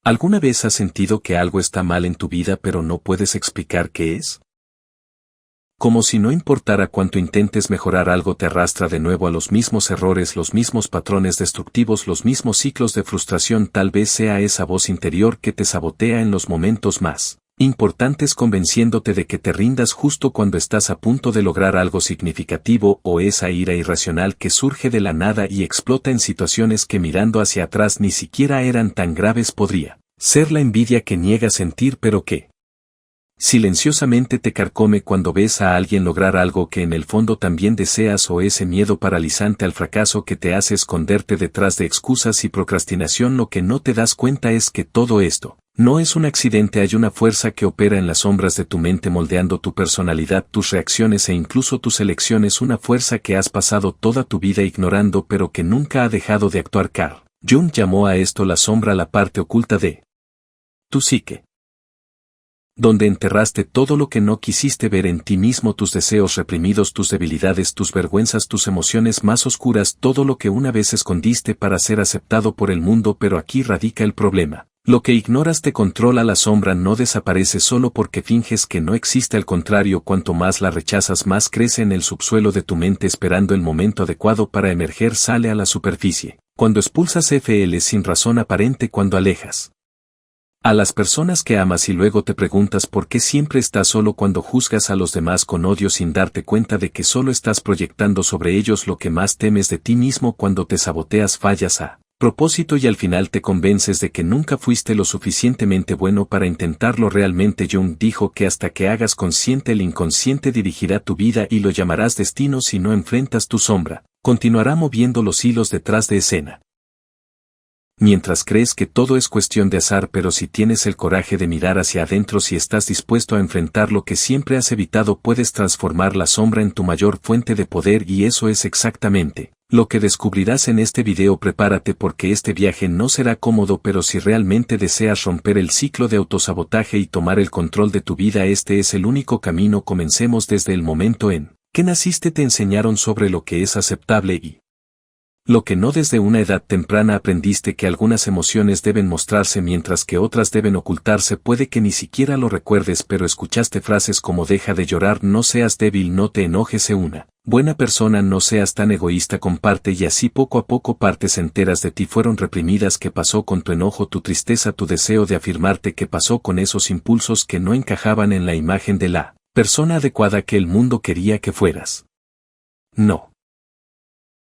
¿Alguna vez has sentido que algo está mal en tu vida pero no puedes explicar qué es? Como si no importara cuánto intentes mejorar, algo te arrastra de nuevo a los mismos errores, los mismos patrones destructivos, los mismos ciclos de frustración. Tal vez sea esa voz interior que te sabotea en los momentos más importantes, convenciéndote de que te rindas justo cuando estás a punto de lograr algo significativo, o esa ira irracional que surge de la nada y explota en situaciones que mirando hacia atrás ni siquiera eran tan graves. Podría ser la envidia que niegas sentir pero que silenciosamente te carcome cuando ves a alguien lograr algo que en el fondo también deseas, o ese miedo paralizante al fracaso que te hace esconderte detrás de excusas y procrastinación. Lo que no te das cuenta es que todo esto no es un accidente. Hay una fuerza que opera en las sombras de tu mente, moldeando tu personalidad, tus reacciones e incluso tus elecciones. Una fuerza que has pasado toda tu vida ignorando pero que nunca ha dejado de actuar. Carl Jung llamó a esto la sombra, la parte oculta de tu psique, donde enterraste todo lo que no quisiste ver en ti mismo, tus deseos reprimidos, tus debilidades, tus vergüenzas, tus emociones más oscuras, todo lo que una vez escondiste para ser aceptado por el mundo. Pero aquí radica el problema. Lo que ignoras te controla. La sombra no desaparece solo porque finges que no existe, al contrario, cuanto más la rechazas, más crece en el subsuelo de tu mente, esperando el momento adecuado para emerger. Sale a la superficie cuando expulsas FL sin razón aparente, cuando alejas a las personas que amas y luego te preguntas por qué siempre estás solo, cuando juzgas a los demás con odio sin darte cuenta de que solo estás proyectando sobre ellos lo que más temes de ti mismo, cuando te saboteas, fallas a propósito y al final te convences de que nunca fuiste lo suficientemente bueno para intentarlo realmente. Jung dijo que hasta que hagas consciente, el inconsciente dirigirá tu vida y lo llamarás destino. Si no enfrentas tu sombra, continuará moviendo los hilos detrás de escena. Mientras crees que todo es cuestión de azar, pero si tienes el coraje de mirar hacia adentro, si estás dispuesto a enfrentar lo que siempre has evitado, puedes transformar la sombra en tu mayor fuente de poder, y eso es exactamente lo que descubrirás en este video. Prepárate porque este viaje no será cómodo, pero si realmente deseas romper el ciclo de autosabotaje y tomar el control de tu vida, este es el único camino. Comencemos. Desde el momento en que naciste te enseñaron sobre lo que es aceptable y lo que no. Desde una edad temprana aprendiste que algunas emociones deben mostrarse mientras que otras deben ocultarse. Puede que ni siquiera lo recuerdes, pero escuchaste frases como deja de llorar, no seas débil, no te enojes, sé una buena persona, no seas tan egoísta, comparte, y así poco a poco partes enteras de ti fueron reprimidas. ¿Qué pasó con tu enojo, tu tristeza, tu deseo de afirmarte? ¿Qué pasó con esos impulsos que no encajaban en la imagen de la persona adecuada que el mundo quería que fueras? No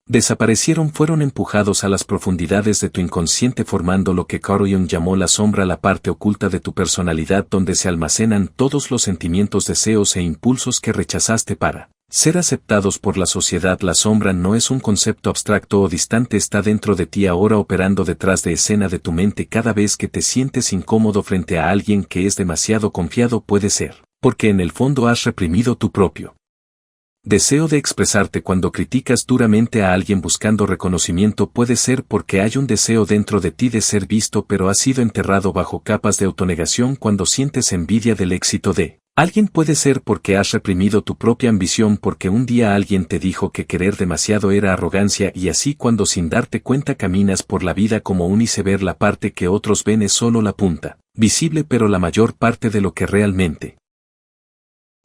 desaparecieron, fueron empujados a las profundidades de tu inconsciente, formando lo que Carl Jung llamó la sombra, la parte oculta de tu personalidad, donde se almacenan todos los sentimientos, deseos e impulsos que rechazaste para ser aceptados por la sociedad. La sombra no es un concepto abstracto o distante, está dentro de ti ahora, operando detrás de escena de tu mente. Cada vez que te sientes incómodo frente a alguien que es demasiado confiado, puede ser porque en el fondo has reprimido tu propio deseo de expresarte. Cuando criticas duramente a alguien buscando reconocimiento, puede ser porque hay un deseo dentro de ti de ser visto, pero ha sido enterrado bajo capas de autonegación. Cuando sientes envidia del éxito de alguien, puede ser porque has reprimido tu propia ambición, porque un día alguien te dijo que querer demasiado era arrogancia, y así cuando sin darte cuenta caminas por la vida como un iceberg. La parte que otros ven es solo la punta visible, pero la mayor parte de lo que realmente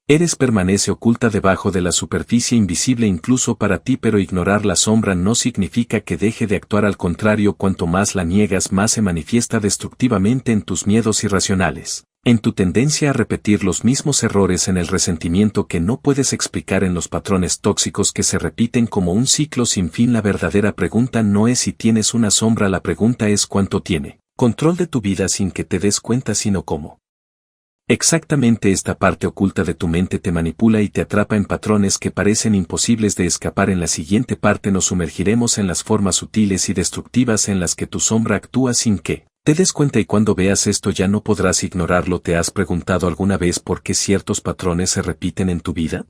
eres permanece oculta debajo de la superficie, invisible incluso para ti. Pero ignorar la sombra no significa que deje de actuar, al contrario, cuanto más la niegas, más se manifiesta destructivamente en tus miedos irracionales, en tu tendencia a repetir los mismos errores, en el resentimiento que no puedes explicar, en los patrones tóxicos que se repiten como un ciclo sin fin. La verdadera pregunta no es si tienes una sombra, la pregunta es cuánto tiene control de tu vida sin que te des cuenta, sino cómo exactamente esta parte oculta de tu mente te manipula y te atrapa en patrones que parecen imposibles de escapar. En la siguiente parte nos sumergiremos en las formas sutiles y destructivas en las que tu sombra actúa sin que te des cuenta, y cuando veas esto ya no podrás ignorarlo. ¿Te has preguntado alguna vez por qué ciertos patrones se repiten en tu vida?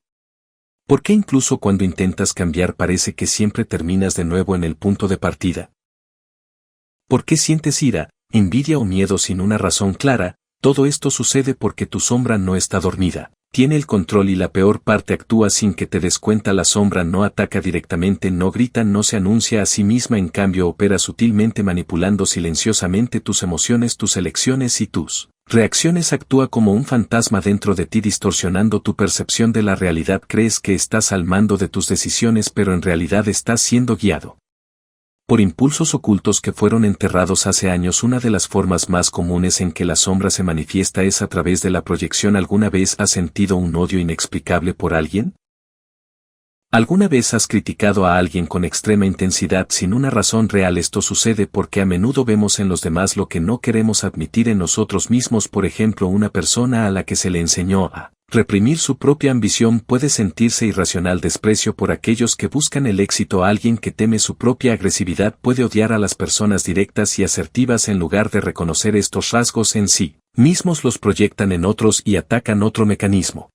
¿Por qué incluso cuando intentas cambiar parece que siempre terminas de nuevo en el punto de partida? ¿Por qué sientes ira, envidia o miedo sin una razón clara? Todo esto sucede porque tu sombra no está dormida. tiene el control y la peor parte actúa sin que te des cuenta. La sombra no ataca directamente, no grita, no se anuncia a sí misma, en cambio opera sutilmente manipulando silenciosamente tus emociones, tus elecciones y tus reacciones. Actúa como un fantasma dentro de ti, distorsionando tu percepción de la realidad. Crees que estás al mando de tus decisiones, pero en realidad estás siendo guiado por impulsos ocultos que fueron enterrados hace años. Una de las formas más comunes en que la sombra se manifiesta es a través de la proyección. ¿Alguna vez has sentido un odio inexplicable por alguien? ¿Alguna vez has criticado a alguien con extrema intensidad sin una razón real? Esto sucede porque a menudo vemos en los demás lo que no queremos admitir en nosotros mismos. Por ejemplo, una persona a la que se le enseñó a reprimir su propia ambición puede sentirse irracional desprecio por aquellos que buscan el éxito. Alguien que teme su propia agresividad puede odiar a las personas directas y asertivas. En lugar de reconocer estos rasgos en sí mismos, los proyectan en otros y atacan. Otro mecanismo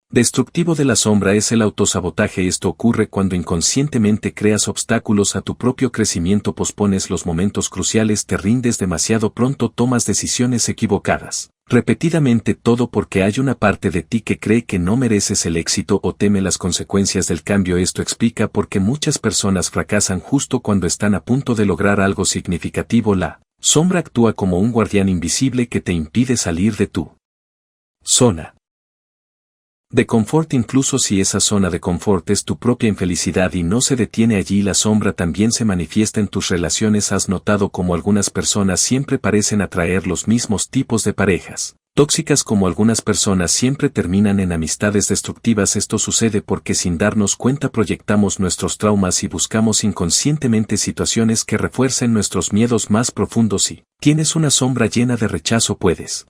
destructivo de la sombra es el autosabotaje. Esto ocurre cuando inconscientemente creas obstáculos a tu propio crecimiento, pospones los momentos cruciales, te rindes demasiado pronto, tomas decisiones equivocadas repetidamente, todo porque hay una parte de ti que cree que no mereces el éxito o teme las consecuencias del cambio. Esto explica por qué muchas personas fracasan justo cuando están a punto de lograr algo significativo. La sombra actúa como un guardián invisible que te impide salir de tu zona de confort, incluso si esa zona de confort es tu propia infelicidad y no se detiene allí. La sombra también se manifiesta en tus relaciones. ¿Has notado cómo algunas personas siempre parecen atraer los mismos tipos de parejas tóxicas? Como algunas personas siempre terminan en amistades destructivas. Esto sucede porque sin darnos cuenta proyectamos nuestros traumas y buscamos inconscientemente situaciones que refuercen nuestros miedos más profundos. Si tienes una sombra llena de rechazo, puedes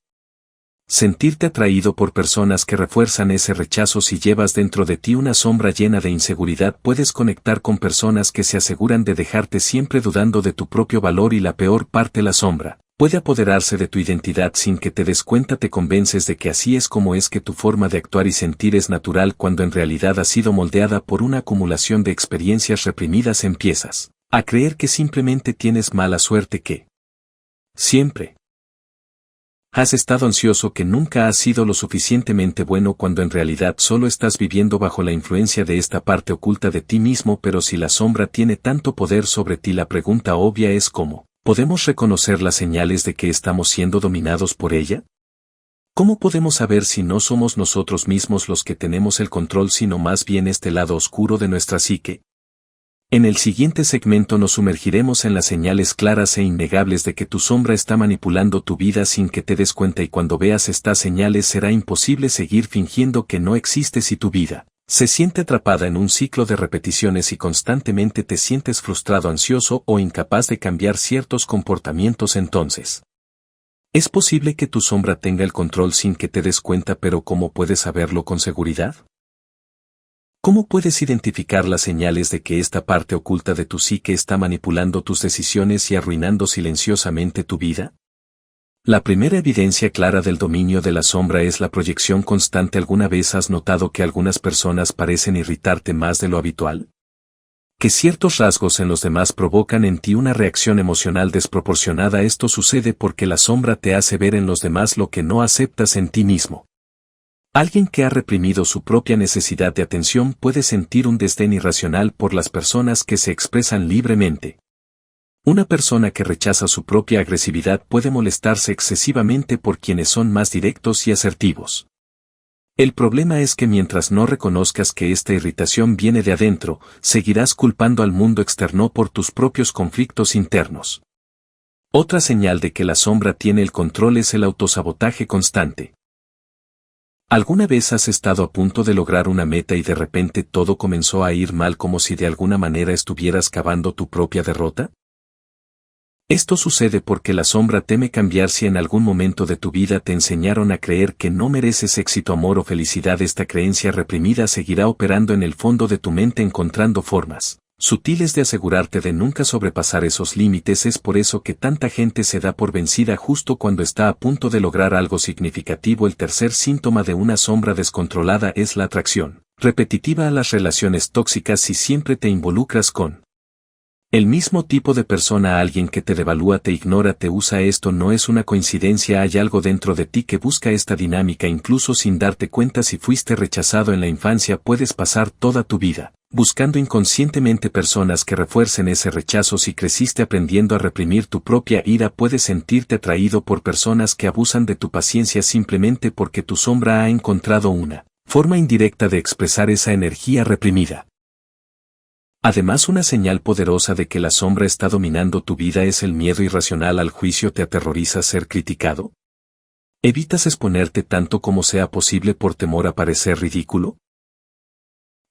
sentirte atraído por personas que refuerzan ese rechazo. Si llevas dentro de ti una sombra llena de inseguridad, puedes conectar con personas que se aseguran de dejarte siempre dudando de tu propio valor. Y la peor parte, la sombra puede apoderarse de tu identidad sin que te des cuenta. Te convences de que así es como es, que tu forma de actuar y sentir es natural, cuando en realidad ha sido moldeada por una acumulación de experiencias reprimidas. Empiezas a creer que simplemente tienes mala suerte, que siempre has estado ansioso, que nunca has sido lo suficientemente bueno, cuando en realidad solo estás viviendo bajo la influencia de esta parte oculta de ti mismo. Pero si la sombra tiene tanto poder sobre ti, la pregunta obvia es ¿cómo podemos reconocer las señales de que estamos siendo dominados por ella? ¿Cómo podemos saber si no somos nosotros mismos los que tenemos el control, sino más bien este lado oscuro de nuestra psique? En el siguiente segmento nos sumergiremos en las señales claras e innegables de que tu sombra está manipulando tu vida sin que te des cuenta, y cuando veas estas señales será imposible seguir fingiendo que no existes y tu vida se siente atrapada en un ciclo de repeticiones y constantemente te sientes frustrado, ansioso o incapaz de cambiar ciertos comportamientos. Entonces, ¿es posible que tu sombra tenga el control sin que te des cuenta? Pero ¿cómo puedes saberlo con seguridad? ¿Cómo puedes identificar las señales de que esta parte oculta de tu psique está manipulando tus decisiones y arruinando silenciosamente tu vida? La primera evidencia clara del dominio de la sombra es la proyección constante. ¿Alguna vez has notado que algunas personas parecen irritarte más de lo habitual? ¿Que ciertos rasgos en los demás provocan en ti una reacción emocional desproporcionada? Esto sucede porque la sombra te hace ver en los demás lo que no aceptas en ti mismo. Alguien que ha reprimido su propia necesidad de atención puede sentir un desdén irracional por las personas que se expresan libremente. Una persona que rechaza su propia agresividad puede molestarse excesivamente por quienes son más directos y asertivos. El problema es que mientras no reconozcas que esta irritación viene de adentro, seguirás culpando al mundo externo por tus propios conflictos internos. Otra señal de que la sombra tiene el control es el autosabotaje constante. ¿Alguna vez has estado a punto de lograr una meta y de repente todo comenzó a ir mal, como si de alguna manera estuvieras cavando tu propia derrota? Esto sucede porque la sombra teme cambiar. Si en algún momento de tu vida te enseñaron a creer que no mereces éxito, amor o felicidad, esta creencia reprimida seguirá operando en el fondo de tu mente, encontrando formas sutiles de asegurarte de nunca sobrepasar esos límites. Es por eso que tanta gente se da por vencida justo cuando está a punto de lograr algo significativo. El tercer síntoma de una sombra descontrolada es la atracción repetitiva a las relaciones tóxicas. Si siempre te involucras con El mismo tipo de persona, alguien que te devalúa, te ignora, te usa, esto no es una coincidencia, hay algo dentro de ti que busca esta dinámica incluso sin darte cuenta. Si fuiste rechazado en la infancia, puedes pasar toda tu vida buscando inconscientemente personas que refuercen ese rechazo. Si creciste aprendiendo a reprimir tu propia ira, puedes sentirte atraído por personas que abusan de tu paciencia simplemente porque tu sombra ha encontrado una forma indirecta de expresar esa energía reprimida. Además, una señal poderosa de que la sombra está dominando tu vida es el miedo irracional al juicio. ¿Te aterroriza ser criticado? ¿Evitas exponerte tanto como sea posible por temor a parecer ridículo?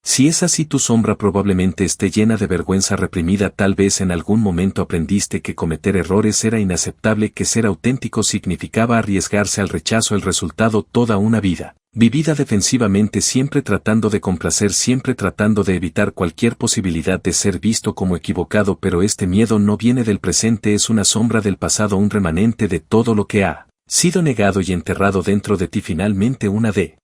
Si es así, tu sombra probablemente esté llena de vergüenza reprimida. Tal vez en algún momento aprendiste que cometer errores era inaceptable, que ser auténtico significaba arriesgarse al rechazo. El resultado, toda una vida vivida defensivamente, siempre tratando de complacer, siempre tratando de evitar cualquier posibilidad de ser visto como equivocado. Pero este miedo no viene del presente, es una sombra del pasado, un remanente de todo lo que ha sido negado y enterrado dentro de ti. Finalmente, una de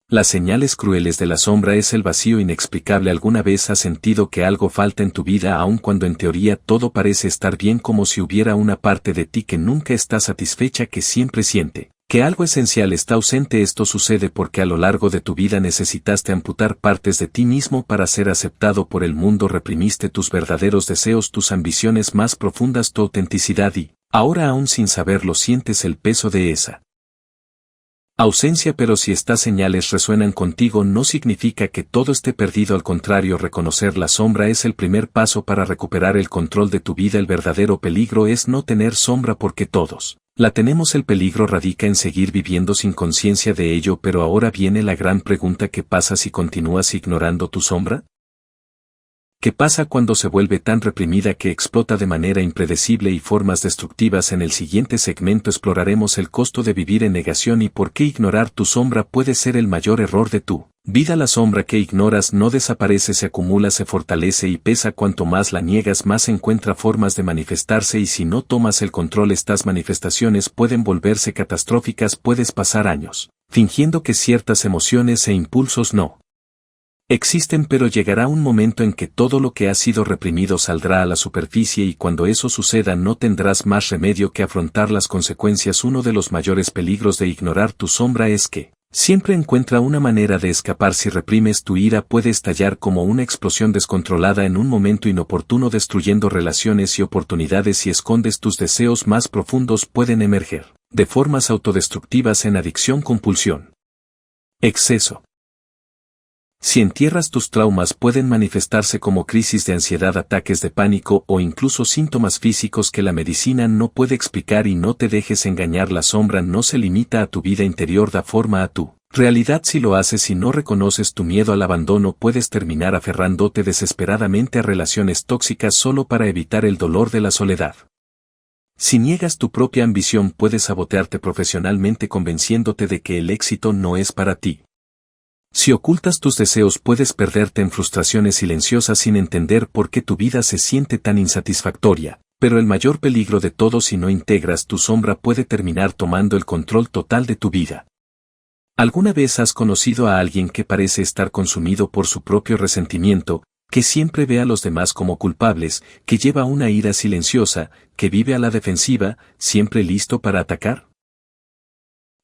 las señales crueles de la sombra es el vacío inexplicable. ¿Alguna vez has sentido que algo falta en tu vida aun cuando en teoría todo parece estar bien, como si hubiera una parte de ti que nunca está satisfecha, que siempre siente que algo esencial está ausente? Esto sucede porque a lo largo de tu vida necesitaste amputar partes de ti mismo para ser aceptado por el mundo. Reprimiste tus verdaderos deseos, tus ambiciones más profundas, tu autenticidad, y ahora, aún sin saberlo, sientes el peso de esa ausencia. Pero si estas señales resuenan contigo, no significa que todo esté perdido, al contrario, reconocer la sombra es el primer paso para recuperar el control de tu vida. El verdadero peligro es no tener sombra, porque todos la tenemos. El peligro radica en seguir viviendo sin conciencia de ello. Pero ahora viene la gran pregunta: ¿qué pasa si continúas ignorando tu sombra? ¿Qué pasa cuando se vuelve tan reprimida que explota de manera impredecible y formas destructivas? En el siguiente segmento exploraremos el costo de vivir en negación y por qué ignorar tu sombra puede ser el mayor error de tu vida. La sombra que ignoras no desaparece, se acumula, se fortalece y pesa. Cuanto más la niegas, más encuentra formas de manifestarse, y si no tomas el control, estas manifestaciones pueden volverse catastróficas. Puedes pasar años fingiendo que ciertas emociones e impulsos no existen, pero llegará un momento en que todo lo que ha sido reprimido saldrá a la superficie, y cuando eso suceda no tendrás más remedio que afrontar las consecuencias. Uno de los mayores peligros de ignorar tu sombra es que siempre encuentra una manera de escapar. Si reprimes tu ira, puede estallar como una explosión descontrolada en un momento inoportuno, destruyendo relaciones y oportunidades. Si escondes tus deseos más profundos, pueden emerger de formas autodestructivas en adicción, compulsión, exceso. Si entierras tus traumas, pueden manifestarse como crisis de ansiedad, ataques de pánico o incluso síntomas físicos que la medicina no puede explicar. Y no te dejes engañar, la sombra no se limita a tu vida interior, da forma a tu realidad. Si lo haces y no reconoces tu miedo al abandono, puedes terminar aferrándote desesperadamente a relaciones tóxicas solo para evitar el dolor de la soledad. Si niegas tu propia ambición, puedes sabotearte profesionalmente convenciéndote de que el éxito no es para ti. Si ocultas tus deseos, puedes perderte en frustraciones silenciosas sin entender por qué tu vida se siente tan insatisfactoria. Pero el mayor peligro de todo: si no integras tu sombra, puede terminar tomando el control total de tu vida. ¿Alguna vez has conocido a alguien que parece estar consumido por su propio resentimiento, que siempre ve a los demás como culpables, que lleva una ira silenciosa, que vive a la defensiva, siempre listo para atacar?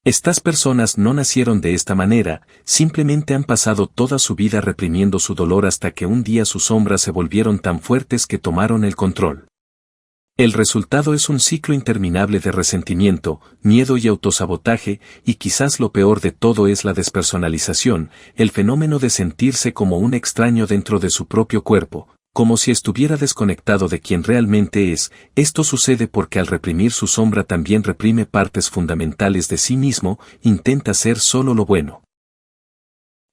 Estas personas no nacieron de esta manera, simplemente han pasado toda su vida reprimiendo su dolor hasta que un día sus sombras se volvieron tan fuertes que tomaron el control. El resultado es un ciclo interminable de resentimiento, miedo y autosabotaje, y quizás lo peor de todo es la despersonalización, el fenómeno de sentirse como un extraño dentro de su propio cuerpo, como si estuviera desconectado de quien realmente es. Esto sucede porque al reprimir su sombra también reprime partes fundamentales de sí mismo, intenta ser solo lo bueno,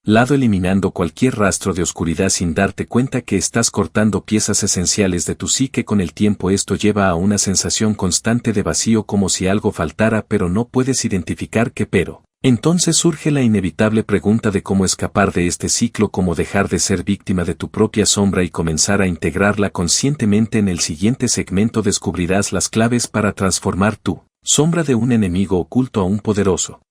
eliminando cualquier rastro de oscuridad sin darte cuenta que estás cortando piezas esenciales de tu psique. Con el tiempo esto lleva a una sensación constante de vacío, como si algo faltara pero no puedes identificar qué. Pero entonces surge la inevitable pregunta de cómo escapar de este ciclo, cómo dejar de ser víctima de tu propia sombra y comenzar a integrarla conscientemente. En el siguiente segmento descubrirás las claves para transformar tu sombra de un enemigo oculto a un poderoso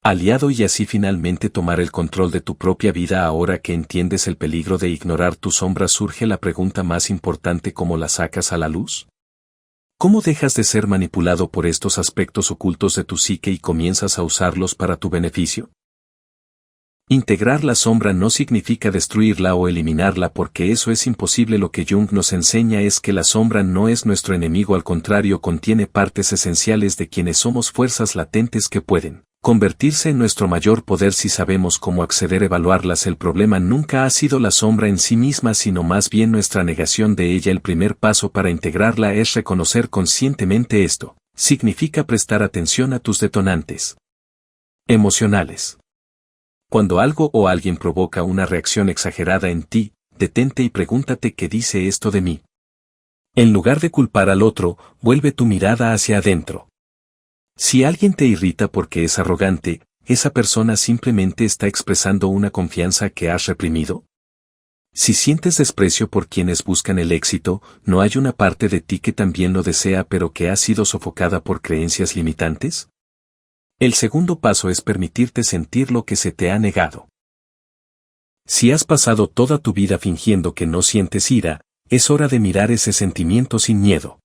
aliado y así finalmente tomar el control de tu propia vida. Ahora que entiendes el peligro de ignorar tu sombra, surge la pregunta más importante: ¿cómo la sacas a la luz? ¿Cómo dejas de ser manipulado por estos aspectos ocultos de tu psique y comienzas a usarlos para tu beneficio? Integrar la sombra no significa destruirla o eliminarla, porque eso es imposible. Lo que Jung nos enseña es que la sombra no es nuestro enemigo, al contrario, contiene partes esenciales de quienes somos, fuerzas latentes que pueden convertirse en nuestro mayor poder si sabemos cómo acceder a evaluarlas. El problema nunca ha sido la sombra en sí misma, sino más bien nuestra negación de ella. El primer paso para integrarla es reconocer conscientemente esto. Significa prestar atención a tus detonantes emocionales. Cuando algo o alguien provoca una reacción exagerada en ti, detente y pregúntate: ¿qué dice esto de mí? En lugar de culpar al otro, vuelve tu mirada hacia adentro. Si alguien te irrita porque es arrogante, ¿esa persona simplemente está expresando una confianza que has reprimido? Si sientes desprecio por quienes buscan el éxito, ¿no hay una parte de ti que también lo desea pero que ha sido sofocada por creencias limitantes? El segundo paso es permitirte sentir lo que se te ha negado. Si has pasado toda tu vida fingiendo que no sientes ira, es hora de mirar ese sentimiento sin miedo.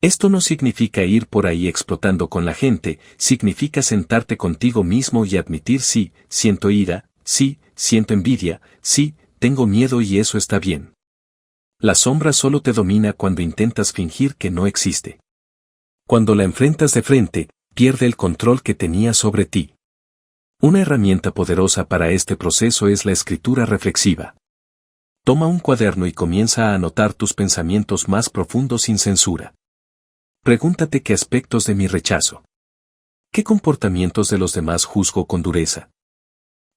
Esto no significa ir por ahí explotando con la gente, significa sentarte contigo mismo y admitir: sí, siento ira, sí, siento envidia, sí, tengo miedo, y eso está bien. La sombra solo te domina cuando intentas fingir que no existe. Cuando la enfrentas de frente, pierde el control que tenía sobre ti. Una herramienta poderosa para este proceso es la escritura reflexiva. Toma un cuaderno y comienza a anotar tus pensamientos más profundos sin censura. Pregúntate: ¿qué aspectos de mí rechazo? ¿Qué comportamientos de los demás juzgo con dureza?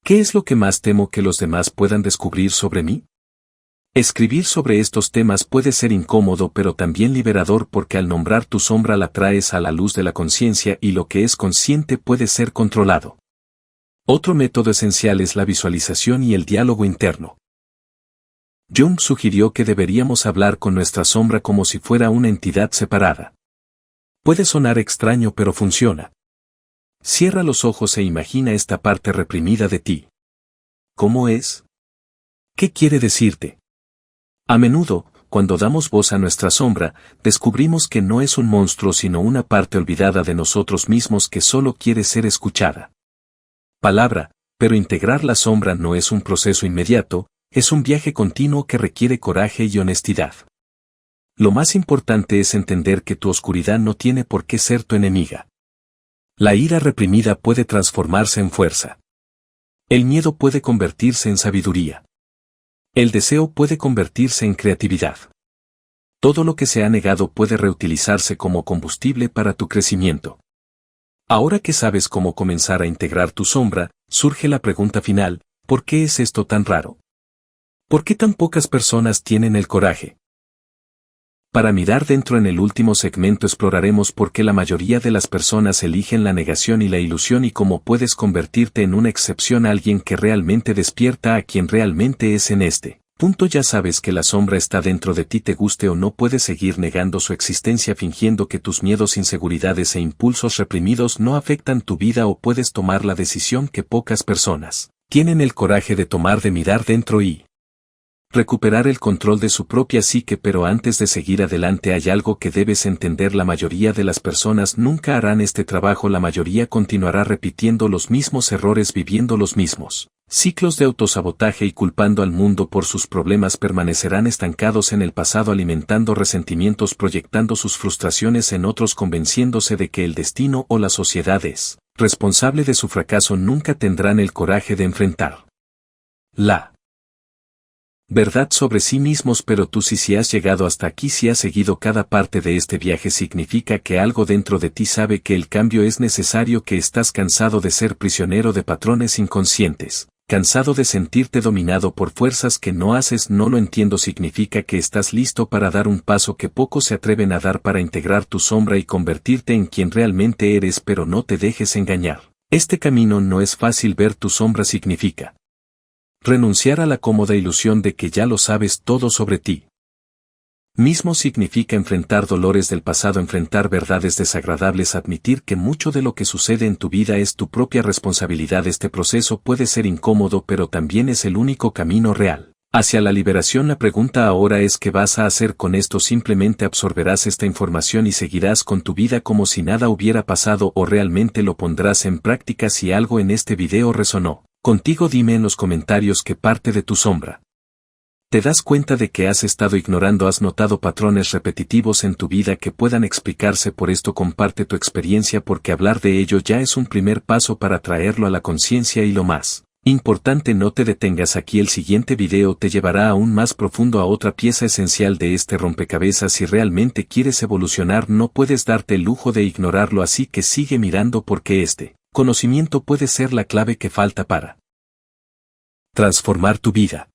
¿Qué es lo que más temo que los demás puedan descubrir sobre mí? Escribir sobre estos temas puede ser incómodo pero también liberador, porque al nombrar tu sombra la traes a la luz de la conciencia y lo que es consciente puede ser controlado. Otro método esencial es la visualización y el diálogo interno. Jung sugirió que deberíamos hablar con nuestra sombra como si fuera una entidad separada. Puede sonar extraño pero funciona. Cierra los ojos e imagina esta parte reprimida de ti. ¿Cómo es? ¿Qué quiere decirte? A menudo, cuando damos voz a nuestra sombra, descubrimos que no es un monstruo sino una parte olvidada de nosotros mismos que solo quiere ser escuchada. Palabra, pero integrar la sombra no es un proceso inmediato, es un viaje continuo que requiere coraje y honestidad. Lo más importante es entender que tu oscuridad no tiene por qué ser tu enemiga. La ira reprimida puede transformarse en fuerza. El miedo puede convertirse en sabiduría. El deseo puede convertirse en creatividad. Todo lo que se ha negado puede reutilizarse como combustible para tu crecimiento. Ahora que sabes cómo comenzar a integrar tu sombra, surge la pregunta final: ¿por qué es esto tan raro? ¿Por qué tan pocas personas tienen el coraje? Para mirar dentro, en el último segmento exploraremos por qué la mayoría de las personas eligen la negación y la ilusión y cómo puedes convertirte en una excepción, alguien que realmente despierta a quien realmente es. En este punto ya sabes que la sombra está dentro de ti, te guste o no. Puedes seguir negando su existencia fingiendo que tus miedos, inseguridades e impulsos reprimidos no afectan tu vida, o puedes tomar la decisión que pocas personas tienen el coraje de tomar, de mirar dentro y recuperar el control de su propia psique. Pero antes de seguir adelante hay algo que debes entender: la mayoría de las personas nunca harán este trabajo. La mayoría continuará repitiendo los mismos errores, viviendo los mismos ciclos de autosabotaje y culpando al mundo por sus problemas. Permanecerán estancados en el pasado, alimentando resentimientos, proyectando sus frustraciones en otros, convenciéndose de que el destino o la sociedad es responsable de su fracaso. Nunca tendrán el coraje de enfrentar la verdad sobre sí mismos. Pero tú sí, si has llegado hasta aquí, si has seguido cada parte de este viaje, significa que algo dentro de ti sabe que el cambio es necesario, que estás cansado de ser prisionero de patrones inconscientes, cansado de sentirte dominado por fuerzas que no haces. No lo entiendo. Significa que estás listo para dar un paso que pocos se atreven a dar, para integrar tu sombra y convertirte en quien realmente eres. Pero no te dejes engañar. Este camino no es fácil. Ver tu sombra significa renunciar a la cómoda ilusión de que ya lo sabes todo sobre ti. Mismo significa enfrentar dolores del pasado, enfrentar verdades desagradables, admitir que mucho de lo que sucede en tu vida es tu propia responsabilidad. Este proceso puede ser incómodo, pero también es el único camino real hacia la liberación. La pregunta ahora es: ¿qué vas a hacer con esto? ¿Simplemente absorberás esta información y seguirás con tu vida como si nada hubiera pasado, o realmente lo pondrás en práctica? Si algo en este video resonó contigo, dime en los comentarios qué parte de tu sombra te das cuenta de que has estado ignorando. ¿Has notado patrones repetitivos en tu vida que puedan explicarse por esto? Comparte tu experiencia, porque hablar de ello ya es un primer paso para traerlo a la conciencia. Y lo más importante, no te detengas aquí. El siguiente video te llevará aún más profundo a otra pieza esencial de este rompecabezas. Si realmente quieres evolucionar, no puedes darte el lujo de ignorarlo, así que sigue mirando, porque este conocimiento puede ser la clave que falta para transformar tu vida.